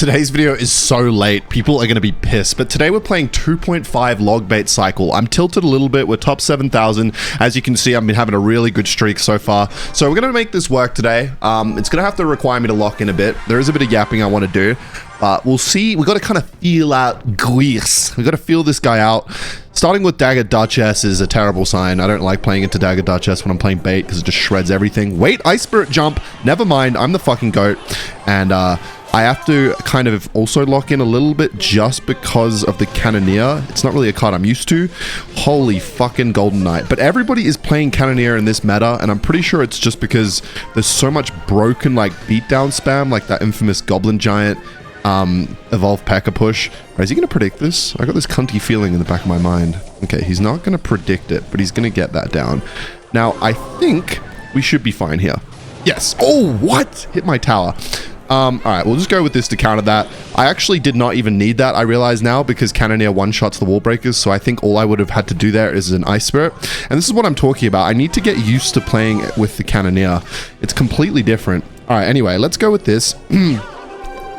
Today's video is so late, people are going to be pissed, but today we're playing 2.5 log bait cycle. I'm tilted a little bit, we're top 7,000. As you can see, I've been having a really good streak so far. So we're going to make this work today. It's going to have to require me to lock in a bit. There is a bit of yapping I want to do, but we'll see. We've got to kind of feel out Greece. We've got to feel this guy out. Starting with Dagger Duchess is a terrible sign. I don't like playing into Dagger Duchess when I'm playing bait because it just shreds everything. Wait, Ice Spirit jump. Never mind, I'm the fucking goat. And I have to kind of also lock in a little bit just because of the Cannoneer. It's not really a card I'm used to. Holy fucking Golden Knight. But everybody is playing Cannoneer in this meta, and I'm pretty sure it's just because there's so much broken like beatdown spam, like that infamous Goblin Giant Evolve P.E.K.K.A push. Right, is he going to predict this? I got this cunty feeling in the back of my mind. Okay, he's not going to predict it, but he's going to get that down. Now, I think we should be fine here. Yes. Oh, what? Hit my tower. All right, we'll just go with this to counter that. I actually did not even need that, I realize now, because Cannoneer one-shots the wall breakers, so I think all I would have had to do there is an Ice Spirit. And this is what I'm talking about. I need to get used to playing with the Cannoneer. It's completely different. All right, anyway, let's go with this.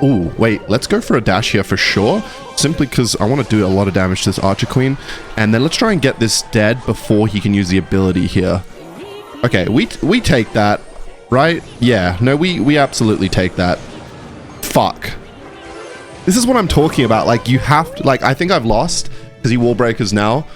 Ooh, wait, let's go for a dash here for sure, simply because I want to do a lot of damage to this Archer Queen. And then let's try and get this dead before he can use the ability here. Okay, we take that. Right? Yeah. No, we absolutely take that. Fuck. This is what I'm talking about. Like, you have to, like, I think I've lost because he wall breakers now.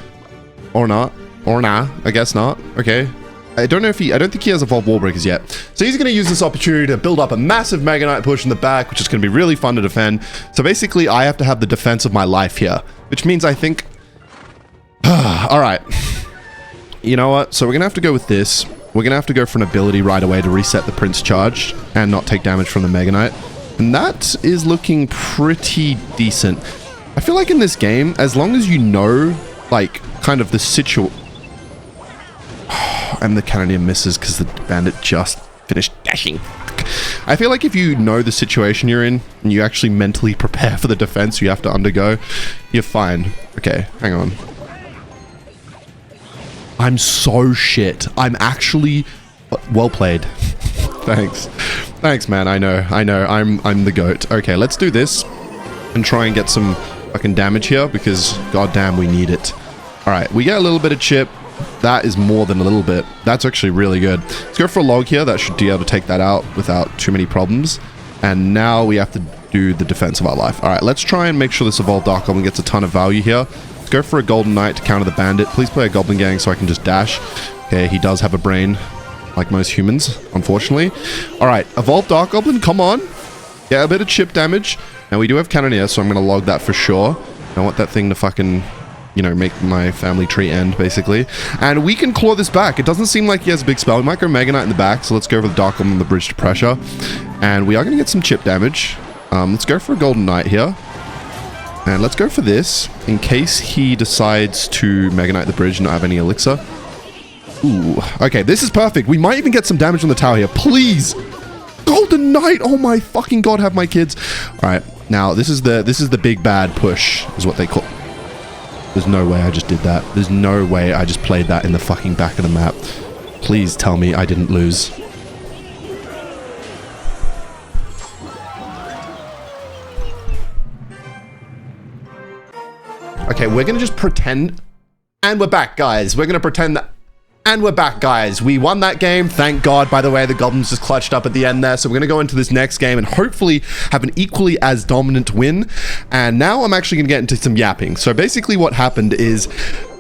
Or not. Or nah. I guess not. Okay. I don't know if I don't think he has evolved wall breakers yet. So he's going to use this opportunity to build up a massive Mega Knight push in the back, which is going to be really fun to defend. So basically, I have to have the defense of my life here, which means I think... All right. You know what? So we're going to have to go with this. We're going to have to go for an ability right away to reset the Prince charge and not take damage from the Mega Knight. And that is looking pretty decent. I feel like in this game, as long as you know, like, kind of the situation... and the Cannoneer misses because the Bandit just finished dashing. I feel like if you know the situation you're in, and you actually mentally prepare for the defense you have to undergo, you're fine. Okay, hang on. I'm so shit. I'm actually well played. Thanks. Thanks, man. I know. I'm the goat. Okay, let's do this and try and get some fucking damage here because goddamn we need it. All right, we get a little bit of chip. That is more than a little bit. That's actually really good. Let's go for a log here. That should be able to take that out without too many problems. And now we have to do the defense of our life. All right, let's try and make sure this Evolved Dark Goblin gets a ton of value here. Go for a Golden Knight to counter the Bandit. Please play a Goblin Gang so I can just dash. Okay, he does have a brain, like most humans, unfortunately. All right, Evolved Dark Goblin, come on. Get a bit of chip damage. Now, we do have Cannoneer, so I'm going to log that for sure. I want that thing to fucking, you know, make my family tree end, basically. And we can claw this back. It doesn't seem like he has a big spell. We might go Mega Knight in the back, so let's go for the Dark Goblin on the bridge to pressure. And we are going to get some chip damage. Let's go for a Golden Knight here. And let's go for this, in case he decides to Mega Knight the bridge and not have any elixir. Ooh, okay, this is perfect. We might even get some damage on the tower here. Please! Golden Knight! Oh my fucking god, have my kids. Alright, now this is the big bad push, is what they call... There's no way I just did that. There's no way I just played that in the fucking back of the map. Please tell me I didn't lose. Okay, we're going to just pretend... And we're back, guys. We're going to pretend that... And we're back, guys. We won that game. Thank God. By the way, the Goblins just clutched up at the end there. So we're going to go into this next game and hopefully have an equally as dominant win. And now I'm actually going to get into some yapping. So basically what happened is...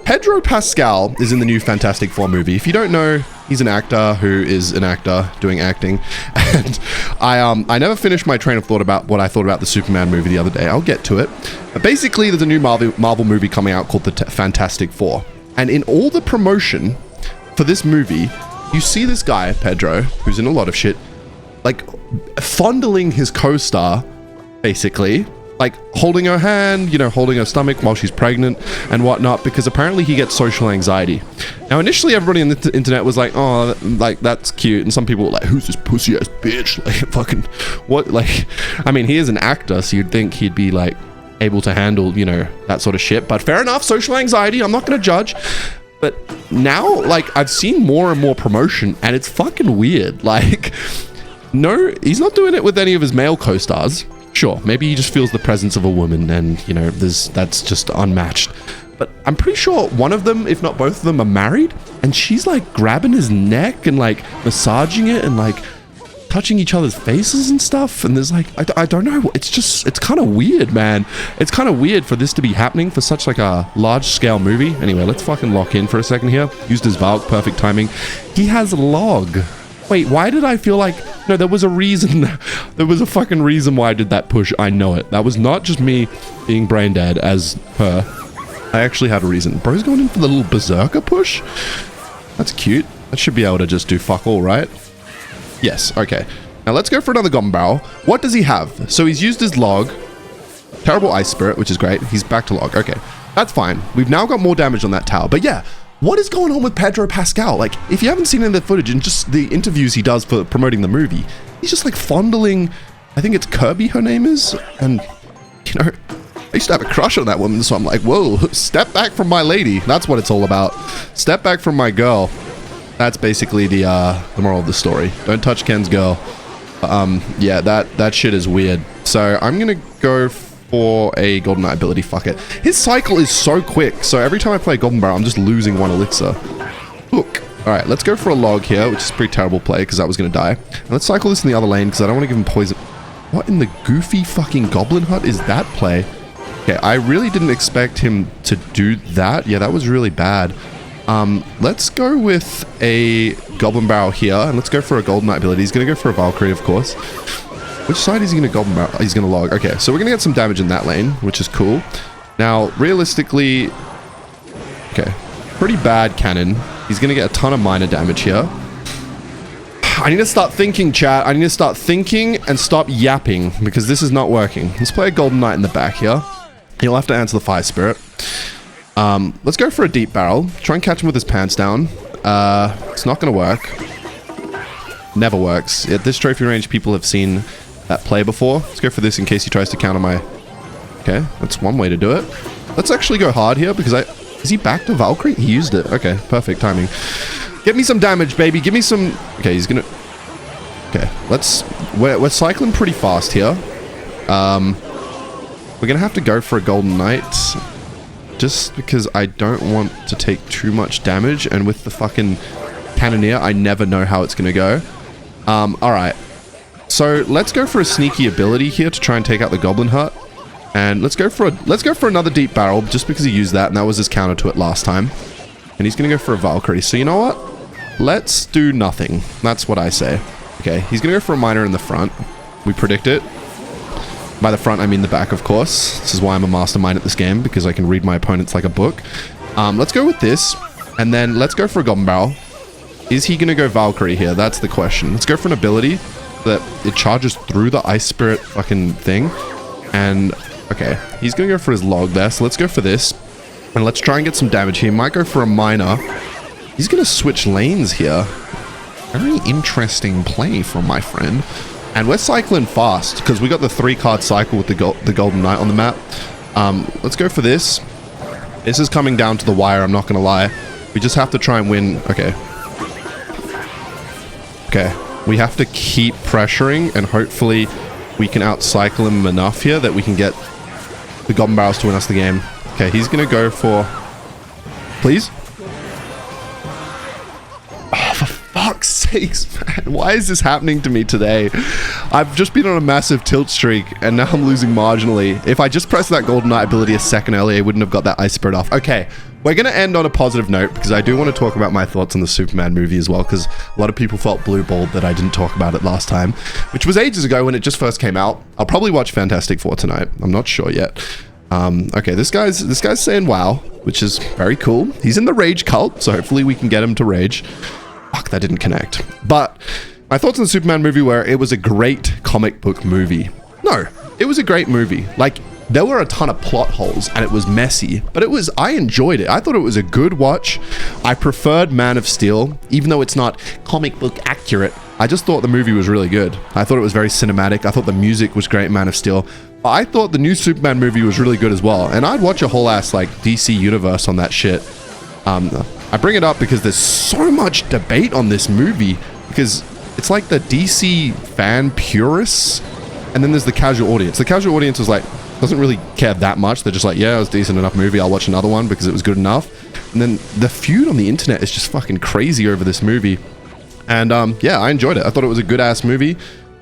Pedro Pascal is in the new Fantastic Four movie. If you don't know, he's an actor who is an actor doing acting. And I never finished my train of thought about what I thought about the Superman movie the other day. I'll get to it. But basically, there's a new Marvel movie coming out called the Fantastic Four. And in all the promotion for this movie, you see this guy, Pedro, who's in a lot of shit, like fondling his co-star, basically. Like holding her hand, you know, holding her stomach while she's pregnant and whatnot, because apparently he gets social anxiety. Now, initially, everybody on the internet was like, oh, like, that's cute. And some people were like, who's this pussy ass bitch? Like, fucking, what? Like, I mean, he is an actor, so you'd think he'd be like able to handle, you know, that sort of shit. But fair enough, social anxiety, I'm not going to judge. But now, like, I've seen more and more promotion and it's fucking weird. Like, no, he's not doing it with any of his male co-stars. Sure, maybe he just feels the presence of a woman and, you know, that's just unmatched. But I'm pretty sure one of them, if not both of them, are married. And she's like grabbing his neck and like massaging it and like touching each other's faces and stuff. And there's like, I don't know. It's kind of weird, man. It's kind of weird for this to be happening for such like a large scale movie. Anyway, let's fucking lock in for a second here. Used his Valk, perfect timing. He has log. Wait, why did I feel like... No, there was a reason. There was a fucking reason why I did that push. I know it. That was not just me being brain dead as her. I actually had a reason. Bro's going in for the little berserker push? That's cute. That should be able to just do fuck all, right? Yes, okay. Now let's go for another Goblin Barrel. What does he have? So he's used his log. Terrible Ice Spirit, which is great. He's back to log. Okay, that's fine. We've now got more damage on that tower. But yeah, what is going on with Pedro Pascal? Like, if you haven't seen any of the footage and just the interviews he does for promoting the movie, he's just like fondling, I think it's Kirby her name is. And, you know, I used to have a crush on that woman, so I'm like, whoa, step back from my lady. That's what it's all about. Step back from my girl. That's basically the moral of the story. Don't touch Ken's girl. Yeah, that shit is weird. So I'm gonna go for a Golden Knight ability. Fuck it. His cycle is so quick, so every time I play Goblin Barrel, I'm just losing one elixir. Look. All right, let's go for a log here, which is a pretty terrible play because I was gonna die. And let's cycle this in the other lane because I don't want to give him poison. What in the goofy fucking Goblin Hut is that play? Okay, I really didn't expect him to do that. Yeah, that was really bad. Let's go with a Goblin Barrel here, and let's go for a Golden Knight ability. He's going to go for a Valkyrie, of course. Which side is he going to Goblin Barrel? He's going to log. Okay, so we're going to get some damage in that lane, which is cool. Now, realistically... Okay, pretty bad cannon. He's going to get a ton of minor damage here. I need to start thinking, chat. I need to start thinking and stop yapping, because this is not working. Let's play a Golden Knight in the back here. He'll have to answer the Fire Spirit. Let's go for a deep barrel. Try and catch him with his pants down. It's not going to work. Never works. At this trophy range, people have seen that play before. Let's go for this in case he tries to counter my... Okay, that's one way to do it. Let's actually go hard here because I... Is he back to Valkyrie? He used it. Okay, perfect timing. Get me some damage, baby. Give me some... Okay, he's going to... Okay, let's... We're cycling pretty fast here. We're going to have to go for a Golden Knight. Just because I don't want to take too much damage. And with the fucking Cannoneer, I never know how it's going to go. Alright. So, let's go for a sneaky ability here to try and take out the Goblin Hut. And let's go for another deep barrel, just because he used that, and that was his counter to it last time. And he's going to go for a Valkyrie. So, you know what? Let's do nothing. That's what I say. Okay, he's going to go for a Miner in the front. We predict it. By the front, I mean the back, of course. This is why I'm a mastermind at this game, because I can read my opponents like a book. Let's go with this, and then let's go for a Goblin Barrel. Is he going to go Valkyrie here? That's the question. Let's go for an ability that it charges through the Ice Spirit fucking thing. And, okay, he's going to go for his log there, so let's go for this. And let's try and get some damage here. Might go for a Miner. He's going to switch lanes here. Very interesting play from my friend. And we're cycling fast, because we got the 3-card cycle with the Golden Knight on the map. Let's go for this. This is coming down to the wire, I'm not going to lie. We just have to try and win. Okay. Okay. We have to keep pressuring, and hopefully we can outcycle him enough here that we can get the Goblin Barrels to win us the game. Okay, he's going to go for... Please? Fuck's sakes, man. Why is this happening to me today? I've just been on a massive tilt streak, and now I'm losing marginally. If I just pressed that Golden Knight ability a second earlier, I wouldn't have got that Ice Spirit off. Okay, we're going to end on a positive note, because I do want to talk about my thoughts on the Superman movie as well, because a lot of people felt blue-balled that I didn't talk about it last time, which was ages ago when it just first came out. I'll probably watch Fantastic Four tonight. I'm not sure yet. Okay, this guy's saying wow, which is very cool. He's in the Rage cult, so hopefully we can get him to rage. Fuck, that didn't connect. But my thoughts on the Superman movie were it was a great comic book movie. No, it was a great movie. Like, there were a ton of plot holes and it was messy, but I enjoyed it. I thought it was a good watch. I preferred Man of Steel, even though it's not comic book accurate. I just thought the movie was really good. I thought it was very cinematic. I thought the music was great in Man of Steel. I thought the new Superman movie was really good as well. And I'd watch a whole ass like DC universe on that shit. I bring it up because there's so much debate on this movie, because it's like the DC fan purists And then there's the casual audience. The casual audience is like, doesn't really care that much. They're just like, yeah, it was a decent enough movie. I'll watch another one because it was good enough. And then the feud on the internet is just fucking crazy over this movie. And yeah, I enjoyed it. I thought it was a good ass movie.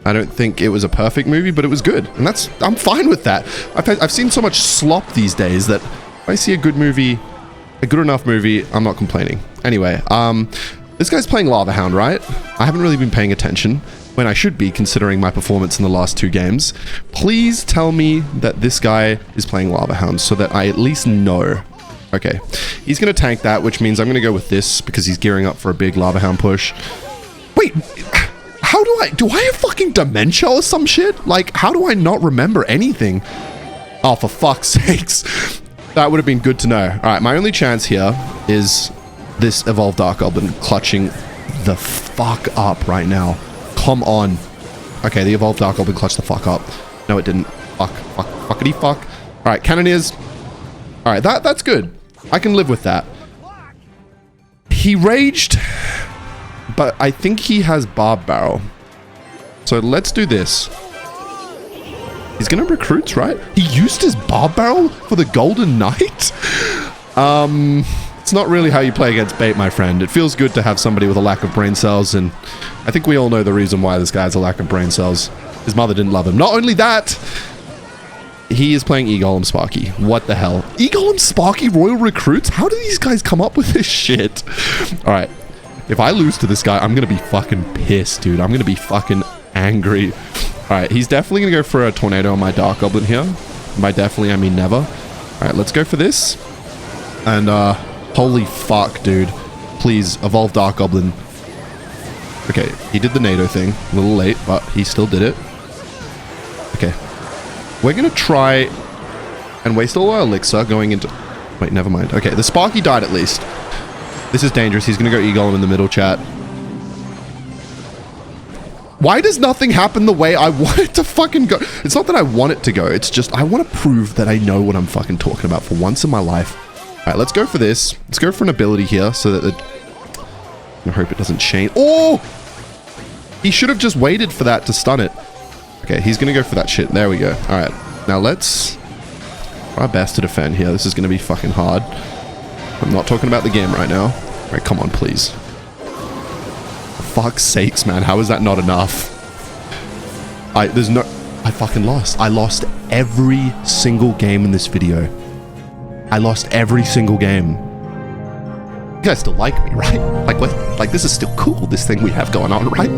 I don't think it was a perfect movie, but it was good. And I'm fine with that. I've seen so much slop these days that if I see a good movie, a good enough movie, I'm not complaining. Anyway, this guy's playing Lava Hound, right? I haven't really been paying attention when I should be, considering my performance in the last 2 games. Please tell me that this guy is playing Lava Hound so that I at least know. Okay, he's going to tank that, which means I'm going to go with this because he's gearing up for a big Lava Hound push. Wait, how do I have fucking dementia or some shit? Like, how do I not remember anything? Oh, for fuck's sakes. That would have been good to know. All right, my only chance here is this Evolved Dark Goblin clutching the fuck up right now. Come on. Okay, the Evolved Dark Goblin clutched the fuck up. No, it didn't. Fuckity fuck. All right, Cannoneers. All right, that's good. I can live with that. He raged, but I think he has Barb Barrel. So let's do this. He's gonna recruit, right? He used his Barb Barrel for the Golden Knight? It's not really how you play against bait, my friend. It feels good to have somebody with a lack of brain cells, and I think we all know the reason why this guy has a lack of brain cells. His mother didn't love him. Not only that, he is playing E-Golem Sparky. What the hell? E-Golem Sparky Royal Recruits? How do these guys come up with this shit? Alright. If I lose to this guy, I'm gonna be fucking pissed, dude. I'm gonna be fucking angry. Alright, he's definitely gonna go for a Tornado on my Dark Goblin here. By definitely, I mean never. Alright, let's go for this. And, holy fuck, dude. Please, evolve Dark Goblin. Okay, he did the NATO thing. A little late, but he still did it. Okay. We're gonna try and waste all our elixir going into... Wait, never mind. Okay, the Sparky died at least. This is dangerous. He's gonna go E-Golem in the middle, chat. Why does nothing happen the way I want it to fucking go? It's not that I want it to go. It's just I want to prove that I know what I'm fucking talking about for once in my life. All right, let's go for this. Let's go for an ability here so that I hope it doesn't chain. Oh! He should have just waited for that to stun it. Okay, he's going to go for that shit. There we go. All right. Now let's try our best to defend here. This is going to be fucking hard. I'm not talking about the game right now. All right, come on, please. For fuck's sakes, man. How is that not enough? I fucking lost. I lost every single game in this video. I lost every single game. You guys still like me, right? Like, what? Like, this is still cool, this thing we have going on, right?